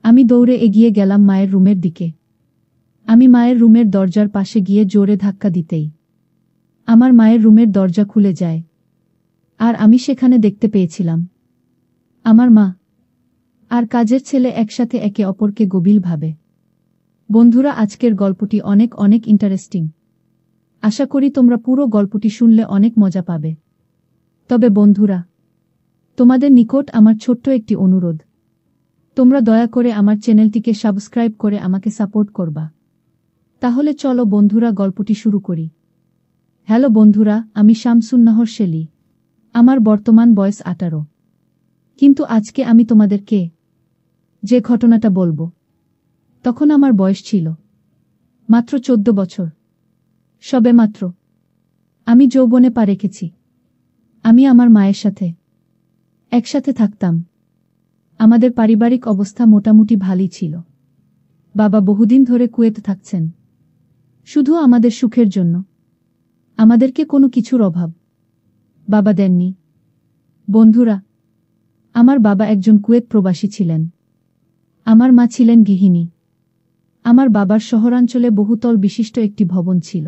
আমি দৌড়ে এগিয়ে গেলাম মায়ের রুমের দিকে। আমি মায়ের রুমের দরজার পাশে গিয়ে জোরে ধাক্কা দিতেই আমার মায়ের রুমের দরজা খুলে যায়। আর আমি সেখানে দেখতে পেয়েছিলাম আমার মা আর কাজের ছেলে একসাথে একে অপরকে গভীরভাবে। বন্ধুরা, আজকের গল্পটি অনেক অনেক ইন্টারেস্টিং। আশা করি তোমরা পুরো গল্পটি শুনলে অনেক মজা পাবে। তবে বন্ধুরা, তোমাদের নিকট আমার ছোট্ট একটি অনুরোধ, তোমরা দয়া করে আমার চ্যানেলটিকে সাবস্ক্রাইব করে আমাকে সাপোর্ট করবা। তাহলে চলো বন্ধুরা, গল্পটি শুরু করি। হ্যালো বন্ধুরা, আমি শামসুন্নাহর শেলি। আমার বর্তমান বয়স 18। কিন্তু আজকে আমি তোমাদেরকে যে ঘটনাটা বলবো, তখন আমার বয়স ছিল মাত্র 14 বছর। সবে মাত্র আমি যৌবনে পা রেখেছি। আমি আমার মায়ের সাথে একসাথে থাকতাম। আমাদের পারিবারিক অবস্থা মোটামুটি ভালোই ছিল। বাবা বহুদিন ধরে কুয়েতে থাকছেন, শুধু আমাদের সুখের জন্য। আমাদেরকে কোনো কিছুর অভাব বাবা দেননি। বন্ধুরা, আমার বাবা একজন কুয়েত প্রবাসী ছিলেন। আমার মা ছিলেন গৃহিণী। আমার বাবার শহরাঞ্চলে বহুতল বিশিষ্ট একটি ভবন ছিল।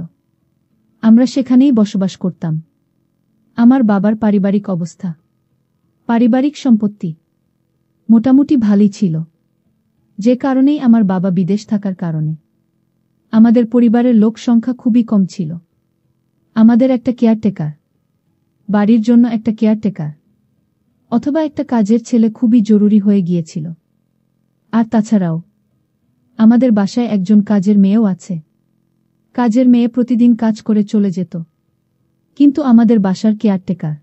আমরা সেখানেই বসবাস করতাম। আমার বাবার পারিবারিক অবস্থা, পারিবারিক সম্পত্তি মোটামুটি ভালোই ছিল, যে কারণেই আমার বাবা বিদেশ থাকার কারণে আমাদের পরিবারের লোক সংখ্যা খুবই কম ছিল। আমাদের একটা কেয়ারটেকার, বাড়ির জন্য একটা কেয়ারটেকার অথবা একটা কাজের ছেলে খুবই জরুরি হয়ে গিয়েছিল। আর তাছাড়াও আমাদের বাসায় একজন কাজের মেয়েও আছে। কাজের মেয়ে প্রতিদিন কাজ করে চলে যেত, কিন্তু আমাদের বাসার কেয়ারটেকার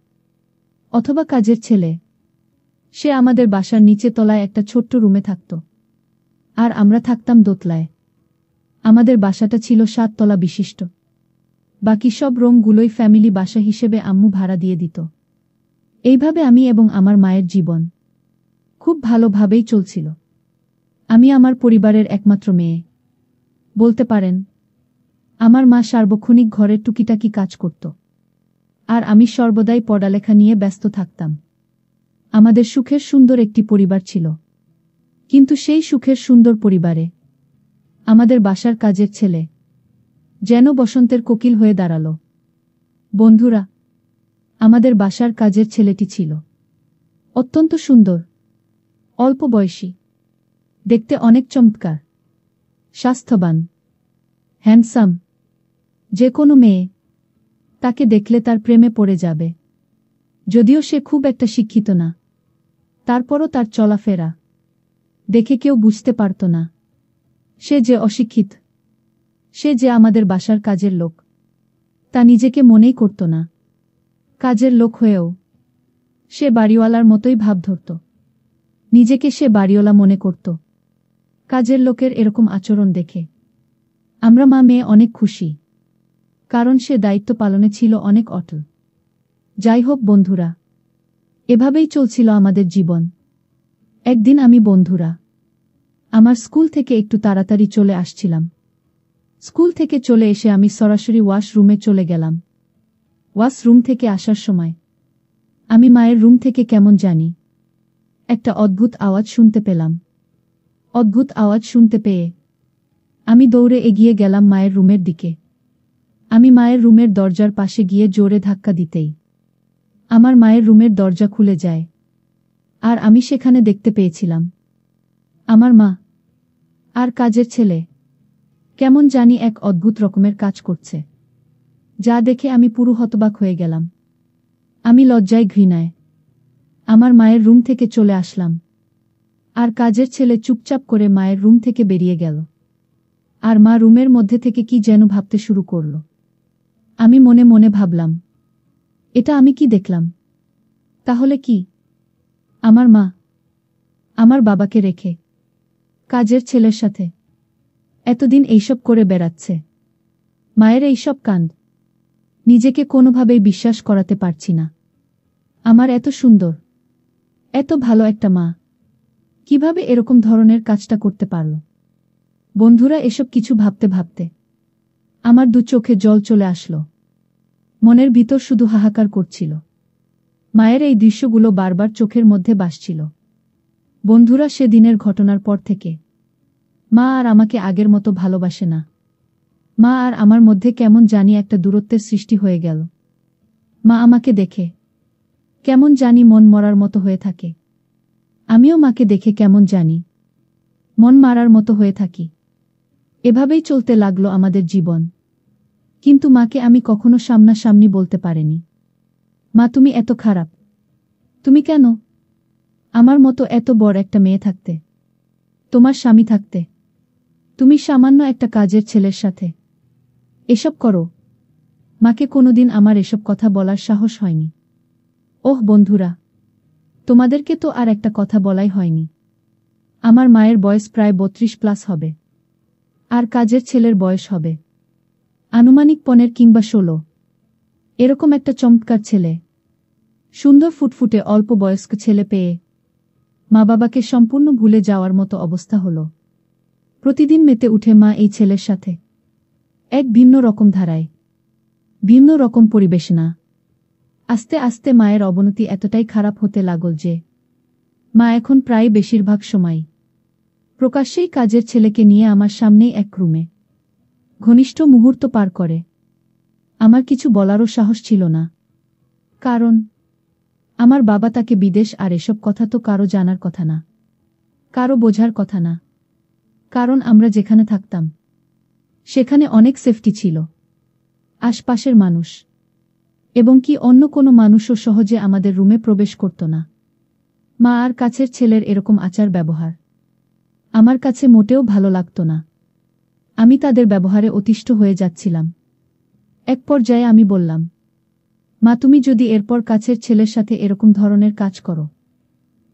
অথবা কাজের ছেলে, সে আমাদের বাসার নিচে তলায় একটা ছোট্ট রুমে থাকত, আর আমরা থাকতাম দোতলায়। আমাদের বাসাটা ছিল 7 তলা বিশিষ্ট। বাকি সব রুমগুলোই ফ্যামিলি বাসা হিসেবে আম্মু ভাড়া দিয়ে দিত। এইভাবে আমি এবং আমার মায়ের জীবন খুব ভালোভাবেই চলছিল। আমি আমার পরিবারের একমাত্র মেয়ে বলতে পারেন। আমার মা সার্বক্ষণিক ঘরের টুকিটাকি কাজ করত, আর আমি সর্বদাই পড়ালেখা নিয়ে ব্যস্ত থাকতাম। আমাদের সুখের সুন্দর একটি পরিবার ছিল, কিন্তু সেই সুখের সুন্দর পরিবারে আমাদের বাসার কাজের ছেলে যেন বসন্তের কোকিল হয়ে দাঁড়াল। বন্ধুরা, আমাদের বাসার কাজের ছেলেটি ছিল অত্যন্ত সুন্দর, অল্প বয়সী, দেখতে অনেক চমৎকার, স্বাস্থ্যবান, হ্যান্ডসাম। যে কোনো মেয়ে তাকে দেখলে তার প্রেমে পড়ে যাবে। যদিও সে খুব একটা শিক্ষিত না, তারপরও তার চলাফেরা দেখে কেউ বুঝতে পারত না সে যে অশিক্ষিত, সে যে আমাদের বাসার কাজের লোক। তা নিজেকে মনেই করত না। কাজের লোক হয়েও সে বাড়িওয়ালার মতোই ভাব ধরত। নিজেকে সে বাড়িওয়ালা মনে করত। কাজের লোকের এরকম আচরণ দেখে আমরা মা মেয়ে অনেক খুশি, কারণ সে দায়িত্ব পালনে ছিল অনেক অটল। যাই হোক বন্ধুরা, এভাবেই চলছিল আমাদের জীবন। একদিন আমি বন্ধুরা আমার স্কুল থেকে একটু তাড়াতাড়ি চলে আসছিলাম। স্কুল থেকে চলে এসে আমি সরাসরি ওয়াশরুমে চলে গেলাম। ওয়াশরুম থেকে আসার সময় আমি মায়ের রুম থেকে কেমন জানি একটা অদ্ভুত আওয়াজ শুনতে পেলাম। অদ্ভুত আওয়াজ শুনতে পেয়ে আমি দৌড়ে এগিয়ে গেলাম মায়ের রুমের দিকে। আমি মায়ের রুমের দরজার পাশে গিয়ে জোরে ধাক্কা দিতেই আমার মায়ের রুমের দরজা খুলে যায়। আর আমি সেখানে দেখতে পেয়েছিলাম আমার মা আর কাজের ছেলে কেমন জানি এক অদ্ভুত রকমের কাজ করছে, যা দেখে আমি পুরো হতবাক হয়ে গেলাম। আমি লজ্জায় ঘৃণায় আমার মায়ের রুম থেকে চলে আসলাম, আর কাজের ছেলে চুপচাপ করে মায়ের রুম থেকে বেরিয়ে গেল। আর মা রুমের মধ্যে থেকে কি যেন ভাবতে শুরু করল। আমি মনে মনে ভাবলাম, এটা আমি কি দেখলাম? তাহলে কি আমার মা আমার বাবাকে রেখে কাজের ছেলের সাথে এতদিন এইসব করে বেড়াচ্ছে? মায়ের এইসব কাণ্ড নিজেকে কোনোভাবেই বিশ্বাস করাতে পারছি না। আমার এত সুন্দর, এত ভালো একটা মা কিভাবে এরকম ধরনের কাজটা করতে পারল? বন্ধুরা, এসব কিছু ভাবতে ভাবতে আমার দু চোখে জল চলে আসলো। মনের ভিতর শুধু হাহাকার করছিল। মায়ের এই দৃশ্যগুলো বারবার চোখের মধ্যে ভাসছিল। বন্ধুরা, সেদিনের ঘটনার পর থেকে মা আর আমাকে আগের মতো ভালোবাসে না। মা আর আমার মধ্যে কেমন জানি একটা দূরত্বের সৃষ্টি হয়ে গেল। মা আমাকে দেখে কেমন জানি মন মরার মতো হয়ে থাকে। আমিও মাকে দেখে কেমন জানি মন মারার মতো হয়ে থাকি। এভাবেই চলতে লাগলো আমাদের জীবন। কিন্তু মাকে আমি কখনো সামনাসামনি বলতে পারিনি, মা তুমি এত খারাপ, তুমি কেন আমার মতো এত বড় একটা মেয়ে থাকতে, তোমার স্বামী থাকতে, তুমি সামান্য একটা কাজের ছেলের সাথে এসব করো। মাকে কোনোদিন আমার এসব কথা বলার সাহস হয়নি। ওহ বন্ধুরা, তোমাদেরকে তো আর একটা কথা বলাই হয়নি। আমার মায়ের বয়স প্রায় 32+ হবে, আর কাজের ছেলের বয়স হবে আনুমানিক 15 কিংবা 16। এরকম একটা চমৎকার ছেলে, সুন্দর ফুটফুটে অল্প বয়স্ক ছেলে পেয়ে মা বাবাকে সম্পূর্ণ ভুলে যাওয়ার মতো অবস্থা হলো। প্রতিদিন মেতে উঠে মা এই ছেলের সাথে এক ভিন্ন রকম ধারায়, ভিন্ন রকম পরিবেশনা। আস্তে আস্তে মায়ের অবনতি এতটাই খারাপ হতে লাগল যে মা এখন প্রায় বেশিরভাগ সময় প্রকাশ্যেই কাজের ছেলেকে নিয়ে আমার সামনেই এক রুমে ঘনিষ্ঠ মুহূর্ত পার করে। আমার কিছু বলারও সাহস ছিল না, কারণ আমার বাবা তাকে বিদেশ আর এসব কথা তো কারো জানার কথা না, কারো বোঝার কথা না। কারণ আমরা যেখানে থাকতাম সেখানে অনেক সেফটি ছিল। আশপাশের মানুষ এবং কি অন্য কোনো মানুষও সহজে আমাদের রুমে প্রবেশ করত না। মা আর কাছের ছেলের এরকম আচার ব্যবহার আমার কাছে মোটেও ভালো লাগত না। আমি তাদের ব্যবহারে অতিষ্ঠ হয়ে যাচ্ছিলাম। এক পর্যায়ে আমি বললাম, মা তুমি যদি এরপর কাছের ছেলের সাথে এরকম ধরনের কাজ করো,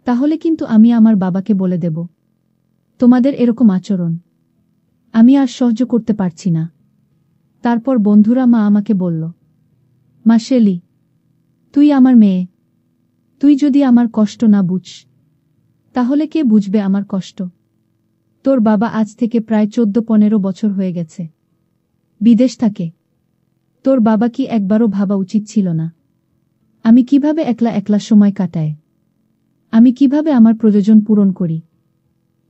তাহলে কিন্তু আমি আমার বাবাকে বলে দেব তোমাদের এরকম আচরণ আমি আর সহ্য করতে পারছি না। তারপর বন্ধুরা, মা আমাকে বলল, মা শেলি, তুই আমার মেয়ে, তুই যদি আমার কষ্ট না বুঝ, তাহলে কে বুঝবে আমার কষ্ট? তোর বাবা আজ থেকে প্রায় 14-15 বছর হয়ে গেছে বিদেশ থাকে। তোর বাবা কি একবারও ভাবা উচিত ছিল না আমি কিভাবে একলা একলা সময় কাটাই, আমি কিভাবে আমার প্রয়োজন পূরণ করি,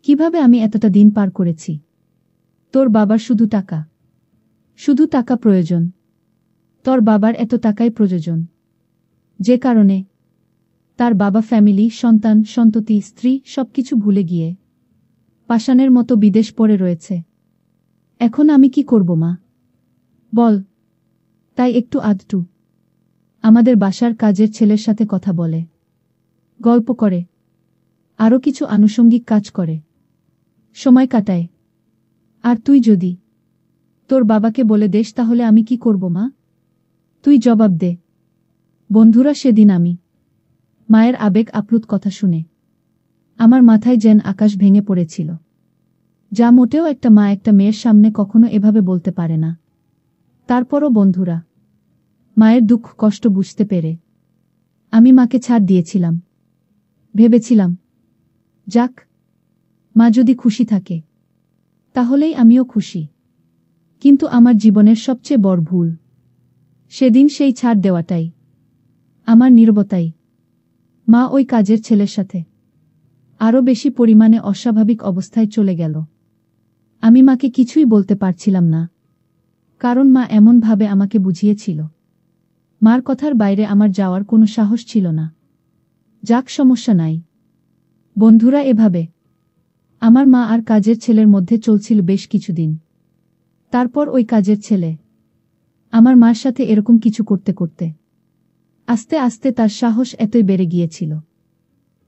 কিভাবে আমি এতটা দিন পার করেছি? তোর বাবার শুধু টাকা, শুধু টাকা প্রয়োজন। তোর বাবার এত টাকাই প্রয়োজন, যে কারণে তার বাবা ফ্যামিলি, সন্তান, সন্ততি, স্ত্রী সবকিছু ভুলে গিয়ে পাষাণের মতো বিদেশ পড়ে রয়েছে। এখন আমি কি করব মা, বল? তাই একটু আধটু আমাদের বাসার কাজের ছেলের সাথে কথা বলে, গল্প করে, আরও কিছু আনুষঙ্গিক কাজ করে, সময় কাটায়। আর তুই যদি তোর বাবাকে বলে দেস, তাহলে আমি কি করব মা? তুই জবাব দে। বন্ধুরা, সেদিন আমি মায়ের আবেগ আপ্লুত কথা শুনে আমার মাথায় যেন আকাশ ভেঙে পড়েছিল। যা মোটেও একটা মা একটা মেয়ের সামনে কখনো এভাবে বলতে পারে না। তারপরও বন্ধুরা, মায়ের দুঃখ কষ্ট বুঝতে পেরে আমি মাকে ছাড় দিয়েছিলাম। ভেবেছিলাম, যাক, মা যদি খুশি থাকে তাহলেই আমিও খুশি। কিন্তু আমার জীবনের সবচেয়ে বড় ভুল সেদিন সেই ছাড় দেওয়াটাই, আমার নীরবতাই। মা ওই কাজের ছেলের সাথে আরও বেশি পরিমাণে অস্বাভাবিক অবস্থায় চলে গেল। আমি মাকে কিছুই বলতে পারছিলাম না, কারণ মা এমনভাবে আমাকে বুঝিয়েছিল। মার কথার বাইরে আমার যাওয়ার কোনো সাহস ছিল না। যাক, সমস্যা নাই। বন্ধুরা, এভাবে আমার মা আর কাজের ছেলের মধ্যে চলছিল বেশ কিছুদিন। তারপর ওই কাজের ছেলে আমার মার সাথে এরকম কিছু করতে করতে আস্তে আস্তে তার সাহস এতই বেড়ে গিয়েছিল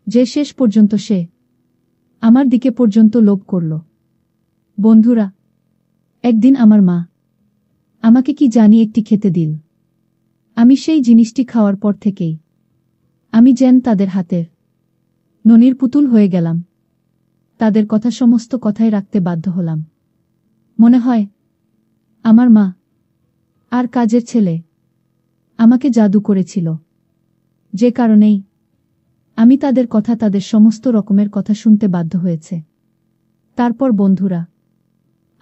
যে শেষ পর্যন্ত সে আমার দিকে পর্যন্ত লোভ করল। বন্ধুরা, একদিন আমার মা আমাকে কি জানি একটি খেতে দিল। আমি সেই জিনিসটি খাওয়ার পর থেকেই আমি যেন তাদের হাতের ননির পুতুল হয়ে গেলাম। তাদের কথা সমস্ত কথাই রাখতে বাধ্য হলাম। মনে হয় আমার মা আর কাজের ছেলে আমাকে জাদু করেছিল, যে কারণেই আমি তাদের কথা, তাদের সমস্ত রকমের কথা শুনতে বাধ্য হয়েছে। তারপর বন্ধুরা,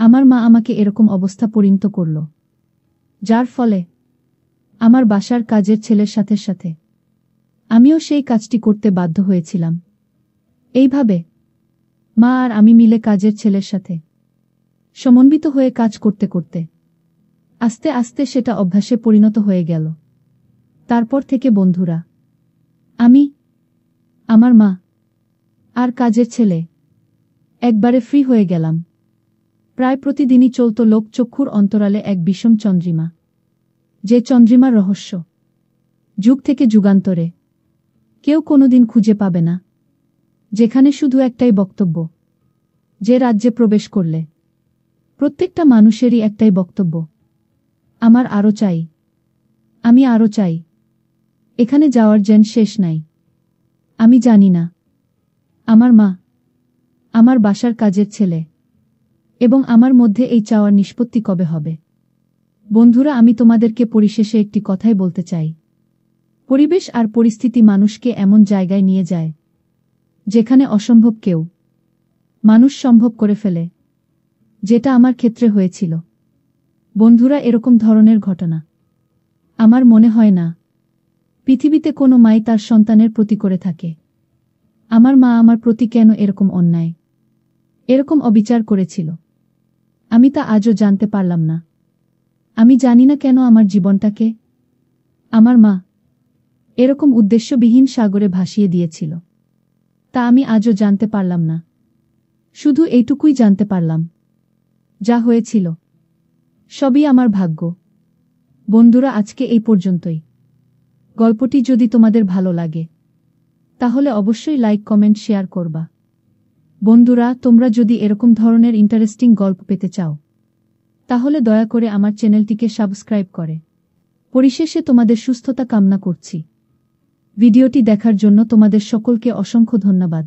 আমার মা আমাকে এরকম অবস্থা পরিণত করল, যার ফলে আমার বাসার কাজের ছেলের সাথে সাথে আমিও সেই কাজটি করতে বাধ্য হয়েছিলাম। এইভাবে মা আর আমি মিলে কাজের ছেলের সাথে সমন্বিত হয়ে কাজ করতে করতে আস্তে আস্তে সেটা অভ্যাসে পরিণত হয়ে গেল। তারপর থেকে বন্ধুরা, আমি, আমার মা আর কাজের ছেলে একবারে ফ্রি হয়ে গেলাম। প্রায় প্রতিদিনই চলত লোকচক্ষুর অন্তরালে এক বিষম চন্দ্রিমা, যে চন্দ্রিমার রহস্য যুগ থেকে যুগান্তরে কেউ কোনোদিন খুঁজে পাবে না, যেখানে শুধু একটাই বক্তব্য, যে রাজ্যে প্রবেশ করলে প্রত্যেকটা মানুষেরই একটাই বক্তব্য, আমার আরও চাই, আমি আরও চাই, এখানে যাওয়ার যেন শেষ নাই। আমি জানি না আমার মা, আমার বাসার কাজের ছেলে এবং আমার মধ্যে এই চাওয়ার নিষ্পত্তি কবে হবে। বন্ধুরা, আমি তোমাদেরকে পরিশেষে একটি কথাই বলতে চাই। পরিবেশ আর পরিস্থিতি মানুষকে এমন জায়গায় নিয়ে যায় যেখানে অসম্ভব কেউ মানুষ সম্ভব করে ফেলে, যেটা আমার ক্ষেত্রে হয়েছিল। বন্ধুরা, এরকম ধরনের ঘটনা আমার মনে হয় না পৃথিবীতে কোনো মাই তার সন্তানের প্রতি করে থাকে। আমার মা আমার প্রতি কেন এরকম অন্যায়, এরকম অবিচার করেছিল, আমি তা আজও জানতে পারলাম না। আমি জানি না কেন আমার জীবনটাকে আমার মা এরকম উদ্দেশ্যবিহীন সাগরে ভাসিয়ে দিয়েছিল, তা আমি আজও জানতে পারলাম না। শুধু এইটুকুই জানতে পারলাম, যা হয়েছিল সবই আমার ভাগ্য। বন্ধুরা, আজকে এই পর্যন্তই। গল্পটি যদি তোমাদের ভালো লাগে তাহলে অবশ্যই লাইক, কমেন্ট, শেয়ার করবা। বন্ধুরা, তোমরা যদি এরকম ধরনের ইন্টারেস্টিং গল্প পেতে চাও তাহলে দয়া করে আমার চ্যানেলটিকে সাবস্ক্রাইব করে। পরিশেষে তোমাদের সুস্থতা কামনা করছি। ভিডিওটি দেখার জন্য তোমাদের সকলকে অসংখ্য ধন্যবাদ।